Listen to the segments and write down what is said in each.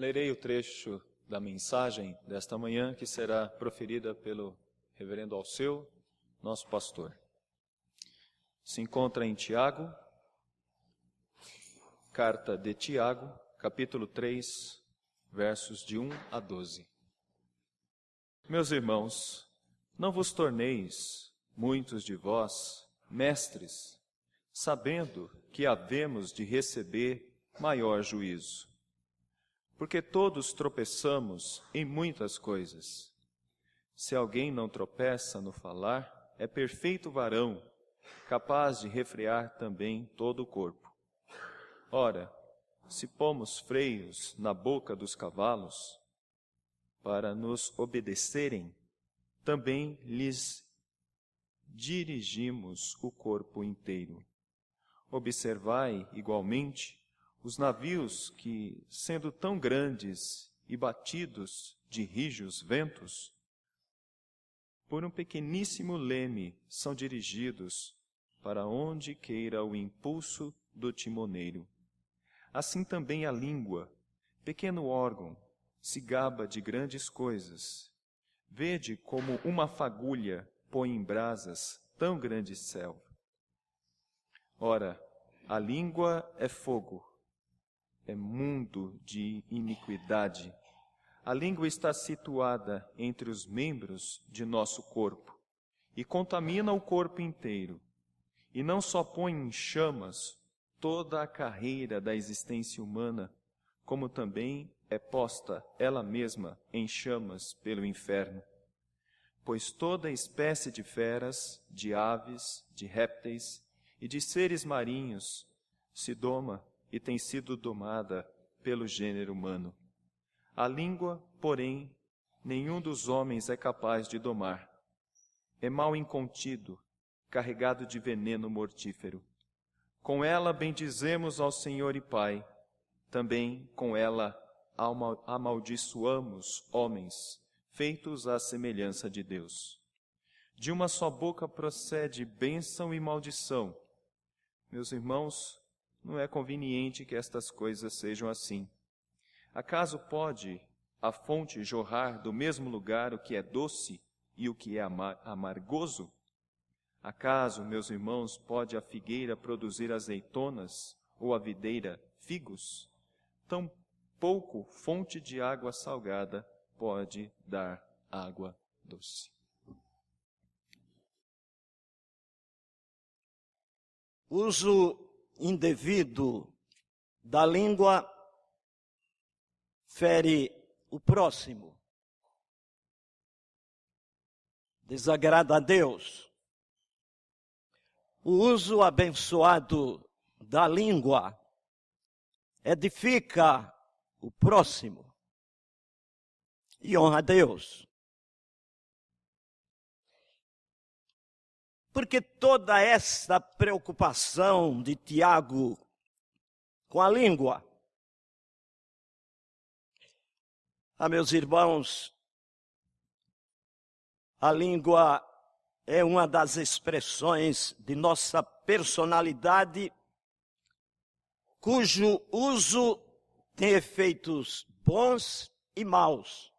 Lerei o trecho da mensagem desta manhã que será proferida pelo reverendo Alceu, nosso pastor. Se encontra em Tiago, carta de Tiago, capítulo 3, versos de 1 a 12. Meus irmãos, não vos torneis, muitos de vós, mestres, sabendo que havemos de receber maior juízo. Porque todos tropeçamos em muitas coisas. Se alguém não tropeça no falar, é perfeito varão, capaz de refrear também todo o corpo. Ora, se pomos freios na boca dos cavalos, para nos obedecerem, também lhes dirigimos o corpo inteiro. Observai, igualmente, os navios que, sendo tão grandes e batidos de rijos ventos, por um pequeníssimo leme são dirigidos para onde queira o impulso do timoneiro. Assim também a língua, pequeno órgão, se gaba de grandes coisas. Vede como uma fagulha põe em brasas tão grande céu. Ora, a língua é fogo, é mundo de iniquidade. A língua está situada entre os membros de nosso corpo e contamina o corpo inteiro. E não só põe em chamas toda a carreira da existência humana, como também é posta ela mesma em chamas pelo inferno. Pois toda espécie de feras, de aves, de répteis e de seres marinhos se doma e tem sido domada pelo gênero humano. A língua, porém, nenhum dos homens é capaz de domar. É mal incontido, carregado de veneno mortífero. Com ela bendizemos ao Senhor e Pai, também com ela amaldiçoamos homens, feitos à semelhança de Deus. De uma só boca procede bênção e maldição. Meus irmãos, não é conveniente que estas coisas sejam assim. Acaso pode a fonte jorrar do mesmo lugar o que é doce e o que é amargoso? Acaso, meus irmãos, pode a figueira produzir azeitonas ou a videira figos? Tão pouco fonte de água salgada pode dar água doce. Uso indevido da língua fere o próximo, desagrada a Deus. O uso abençoado da língua edifica o próximo e honra a Deus. Porque toda essa preocupação de Tiago com a língua, meus irmãos, a língua é uma das expressões de nossa personalidade, cujo uso tem efeitos bons e maus,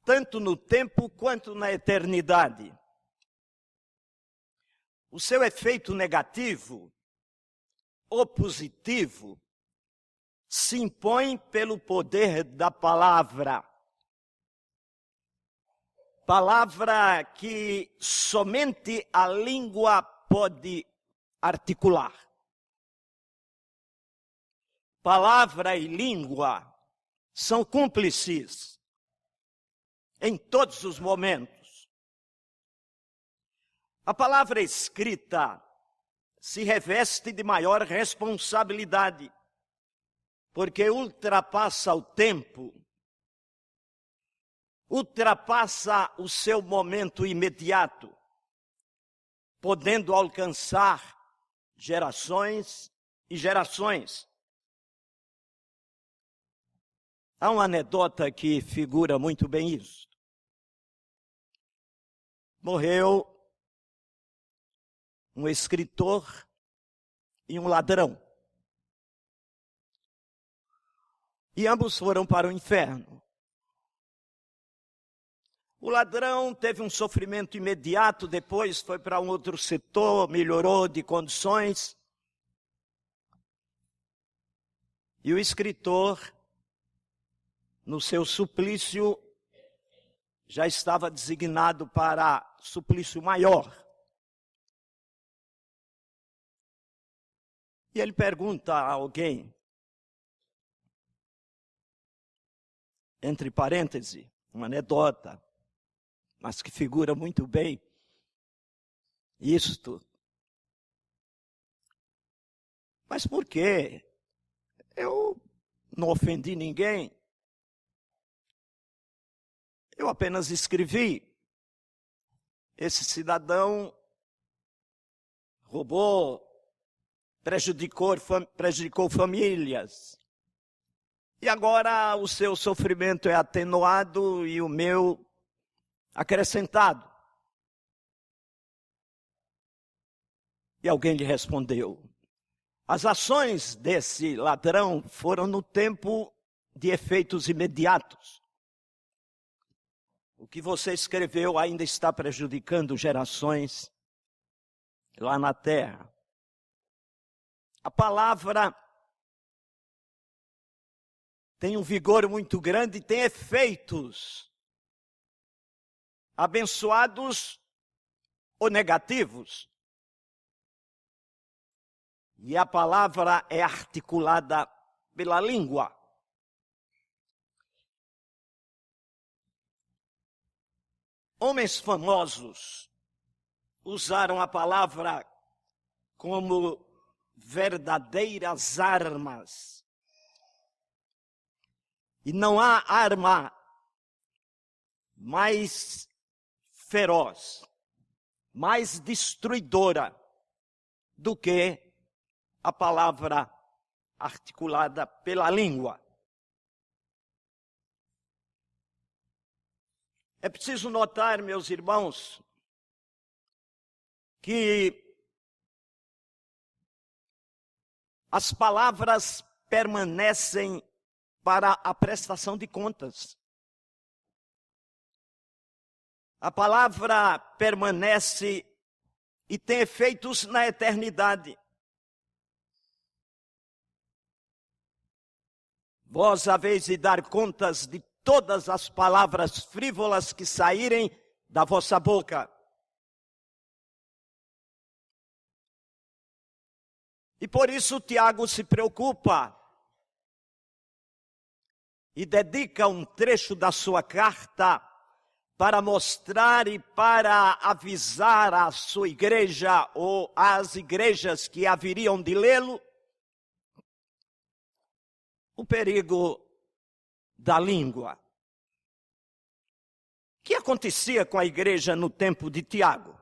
tanto no tempo quanto na eternidade. O seu efeito negativo ou positivo se impõe pelo poder da palavra. Palavra que somente a língua pode articular. Palavra e língua são cúmplices em todos os momentos. A palavra escrita se reveste de maior responsabilidade, porque ultrapassa o tempo, ultrapassa o seu momento imediato, podendo alcançar gerações e gerações. Há uma anedota que figura muito bem isso. Morreu um escritor e um ladrão. e ambos foram para o inferno. O ladrão teve um sofrimento imediato, depois foi para um outro setor, melhorou de condições. E o escritor, no seu suplício, já estava designado para suplício maior. E ele pergunta a alguém, entre parênteses, uma anedota, mas que figura muito bem isto. Mas por quê? Eu não ofendi ninguém. Eu apenas escrevi. Esse cidadão roubou, prejudicou famílias. E agora o seu sofrimento é atenuado e o meu acrescentado. E alguém lhe respondeu: as ações desse ladrão foram no tempo de efeitos imediatos. O que você escreveu ainda está prejudicando gerações lá na terra. A palavra tem um vigor muito grande e tem efeitos abençoados ou negativos. E a palavra é articulada pela língua. Homens famosos usaram a palavra como verdadeiras armas. E não há arma mais feroz, mais destruidora do que a palavra articulada pela língua. É preciso notar, meus irmãos, que as palavras permanecem para a prestação de contas. A palavra permanece e tem efeitos na eternidade. Vós haveis de dar contas de todas as palavras frívolas que saírem da vossa boca. E por isso Tiago se preocupa e dedica um trecho da sua carta para mostrar e para avisar a sua igreja ou as igrejas que haveriam de lê-lo o perigo da língua. O que acontecia com a igreja no tempo de Tiago?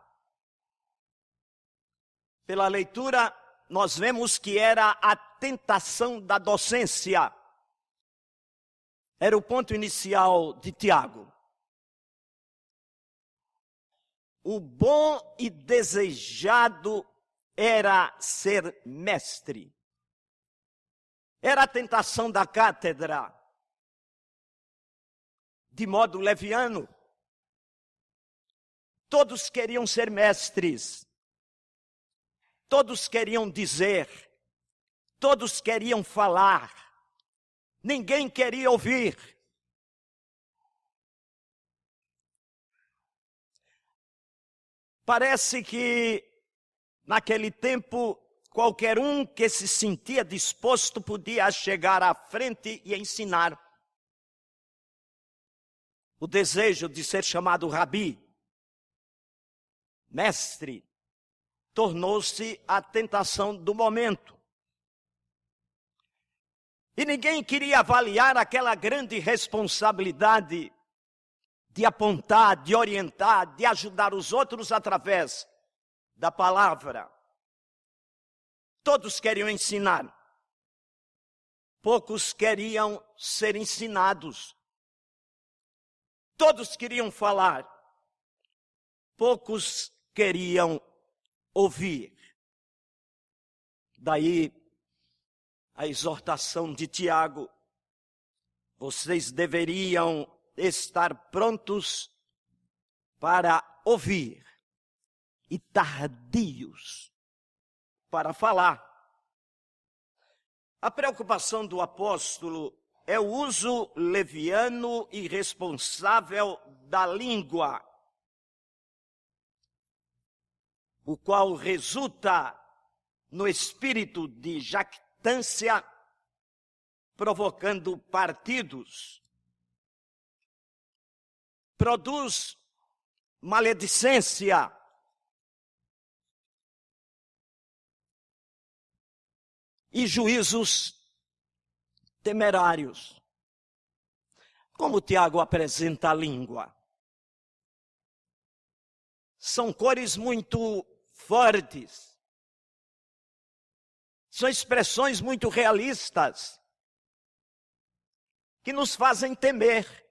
Pela leitura, nós vemos que era a tentação da docência. Era o ponto inicial de Tiago. O bom e desejado era ser mestre. Era a tentação da cátedra, de modo leviano. Todos queriam ser mestres. Todos queriam dizer. Todos queriam falar. Ninguém queria ouvir. Parece que, naquele tempo, qualquer um que se sentia disposto podia chegar à frente e ensinar. O desejo de ser chamado rabi, mestre, tornou-se a tentação do momento. E ninguém queria avaliar aquela grande responsabilidade de apontar, de orientar, de ajudar os outros através da palavra. Todos queriam ensinar. Poucos queriam ser ensinados. Todos queriam falar. Poucos queriam ouvir. Daí a exortação de Tiago vocês deveriam estar prontos para ouvir e tardios para falar. A preocupação do apóstolo é o uso leviano e irresponsável da língua, o qual resulta no espírito de jactância, provocando partidos. Produz maledicência. E juízos temerários. Como Tiago apresenta a língua? São cores muito fortes. São expressões muito realistas, que nos fazem temer.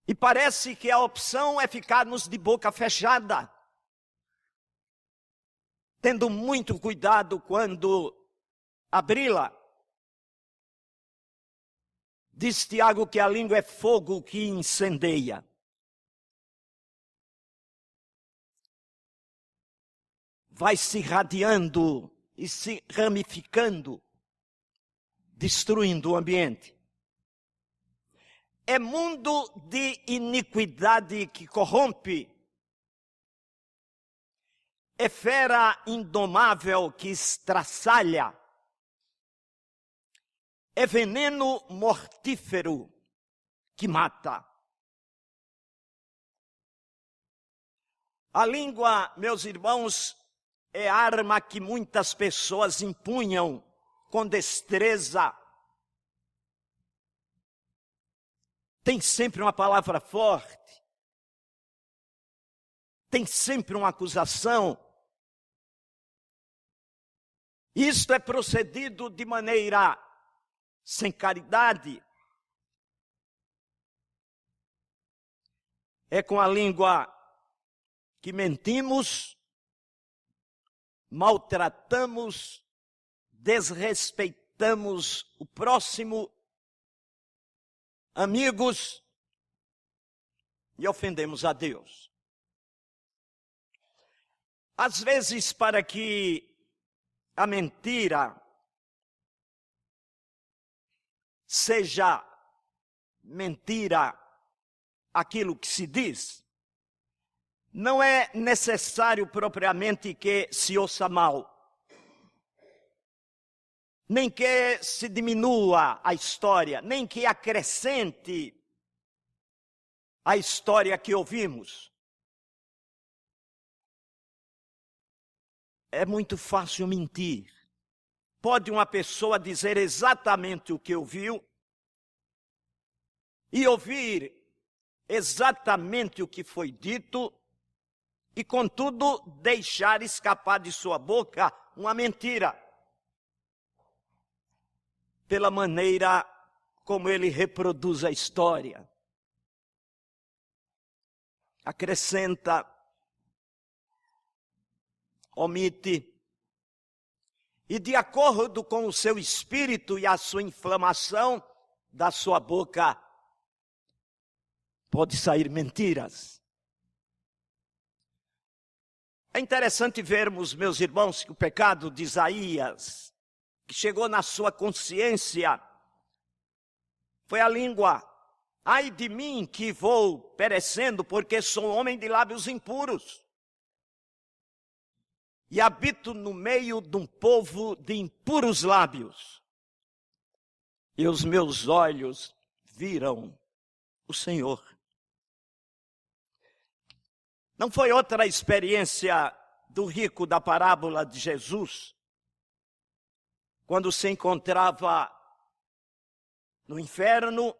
E parece que a opção é ficarmos de boca fechada, tendo muito cuidado quando abri-la. Diz Tiago que a língua é fogo que incendeia. Vai se irradiando e se ramificando, destruindo o ambiente. É mundo de iniquidade que corrompe. É fera indomável que estraçalha. É veneno mortífero que mata. A língua, meus irmãos, é arma que muitas pessoas empunham com destreza. Tem sempre uma palavra forte. Tem sempre uma acusação. Isto é procedido de maneira sem caridade. É com a língua que mentimos, maltratamos, desrespeitamos o próximo, amigos, e ofendemos a Deus. Às vezes, para que a mentira seja mentira aquilo que se diz, não é necessário propriamente que se ouça mal, nem que se diminua a história, nem que acrescente a história que ouvimos. É muito fácil mentir. Pode uma pessoa dizer exatamente o que ouviu e ouvir exatamente o que foi dito e, contudo, deixar escapar de sua boca uma mentira, pela maneira como ele reproduz a história. Acrescenta, omite, e de acordo com o seu espírito e a sua inflamação, da sua boca pode sair mentiras. É interessante vermos, meus irmãos, que o pecado de Isaías, que chegou na sua consciência, foi a língua. Ai de mim que vou perecendo, porque sou homem de lábios impuros. E habito no meio de um povo de impuros lábios. E os meus olhos viram o Senhor. Não foi outra experiência do rico da parábola de Jesus, quando se encontrava no inferno,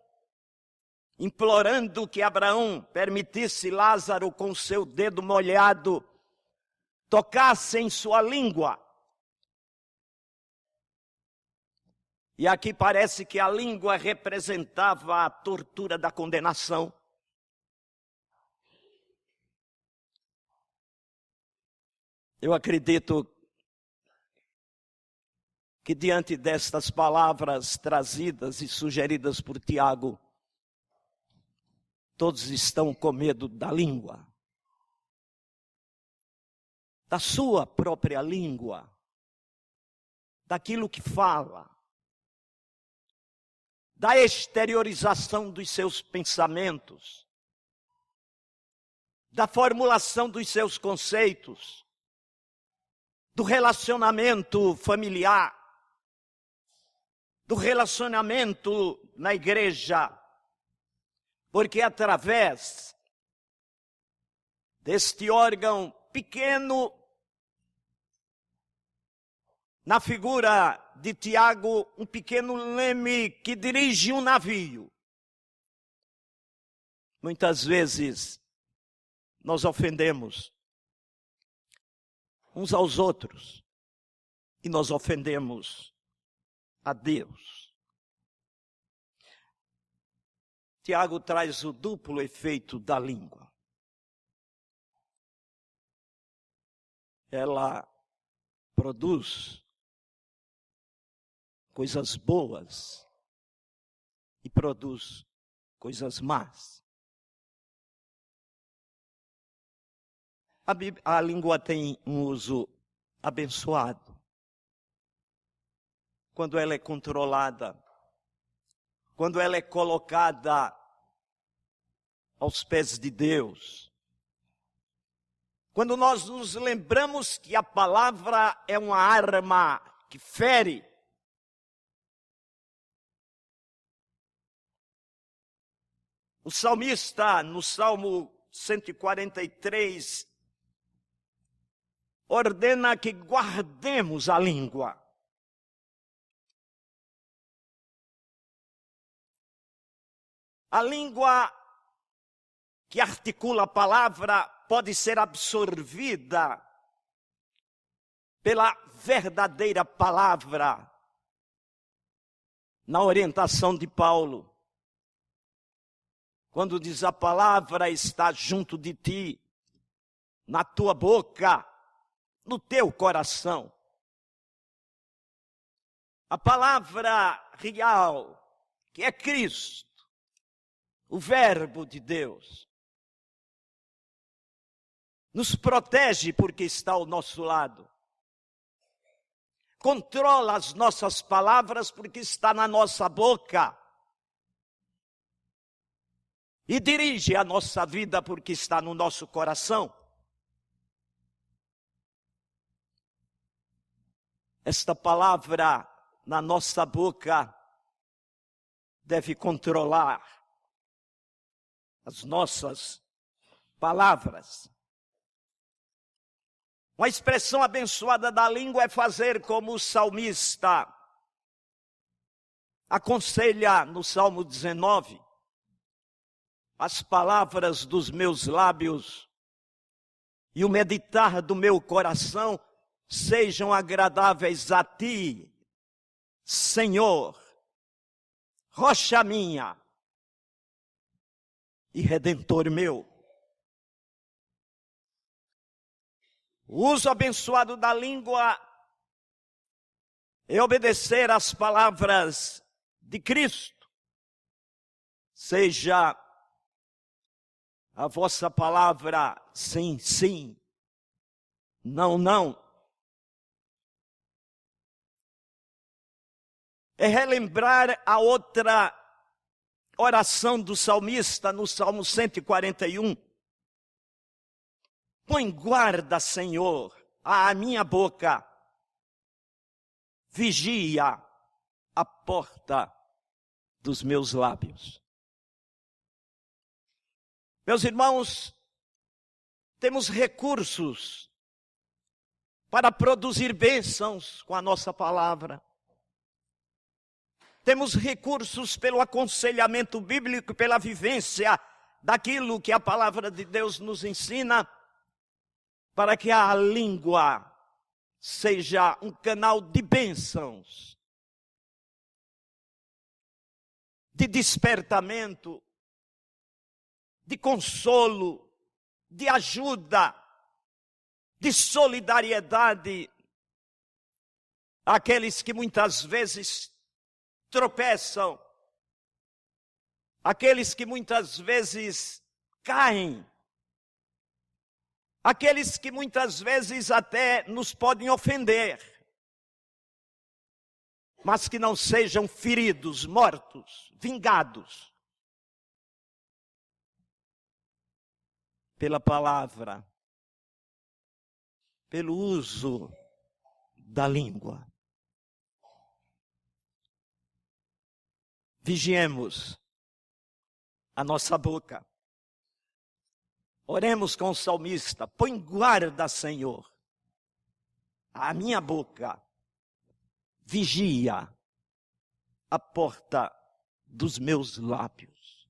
implorando que Abraão permitisse Lázaro com seu dedo molhado tocasse em sua língua. E aqui parece que a língua representava a tortura da condenação. Eu acredito que diante destas palavras trazidas e sugeridas por Tiago, todos estão com medo da língua, da sua própria língua, daquilo que fala, da exteriorização dos seus pensamentos, da formulação dos seus conceitos, do relacionamento familiar, do relacionamento na igreja, porque através deste órgão pequeno, na figura de Tiago, um pequeno leme que dirige um navio, muitas vezes nós ofendemos uns aos outros e nós ofendemos a Deus. Tiago traz o duplo efeito da língua. Ela produz coisas boas e produz coisas más. A língua tem um uso abençoado quando ela é controlada, quando ela é colocada aos pés de Deus. Quando nós nos lembramos que a palavra é uma arma que fere. O salmista, no Salmo 143, ordena que guardemos a língua. A língua que articula a palavra pode ser absorvida pela verdadeira palavra. Na orientação de Paulo, quando diz a palavra está junto de ti, na tua boca, no teu coração. A palavra real, que é Cristo, o Verbo de Deus, nos protege porque está ao nosso lado. Controla as nossas palavras porque está na nossa boca. E dirige a nossa vida porque está no nosso coração. Esta palavra na nossa boca deve controlar as nossas palavras. Uma expressão abençoada da língua é fazer como o salmista aconselha no Salmo 19. As palavras dos meus lábios e o meditar do meu coração sejam agradáveis a ti, Senhor, rocha minha e redentor meu. O uso abençoado da língua é obedecer às palavras de Cristo. Seja a vossa palavra sim, sim, não, não. É relembrar a outra oração do salmista no Salmo 141. Põe guarda, Senhor, à minha boca, vigia a porta dos meus lábios. Meus irmãos, temos recursos para produzir bênçãos com a nossa palavra. Temos recursos pelo aconselhamento bíblico, pela vivência daquilo que a palavra de Deus nos ensina, para que a língua seja um canal de bênçãos, de despertamento, de consolo, de ajuda, de solidariedade, aqueles que muitas vezes tropeçam, aqueles que muitas vezes caem, aqueles que muitas vezes até nos podem ofender, mas que não sejam feridos, mortos, vingados pela palavra, pelo uso da língua. Vigiemos a nossa boca. Oremos com o salmista: põe guarda, Senhor, a minha boca, vigia a porta dos meus lábios.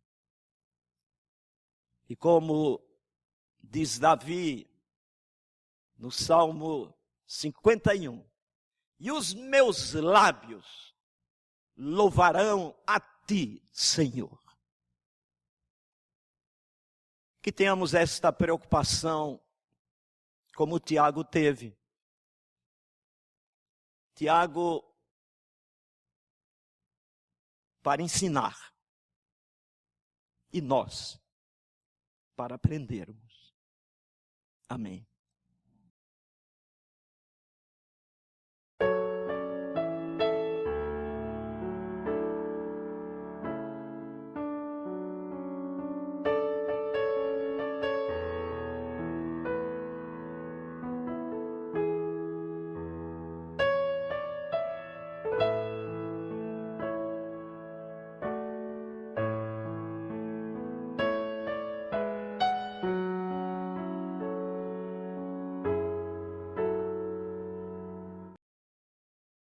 E como diz Davi no Salmo 51, e os meus lábios louvarão a ti, Senhor. Que tenhamos esta preocupação como Tiago teve. Tiago, para ensinar, e nós, para aprendermos. Amém.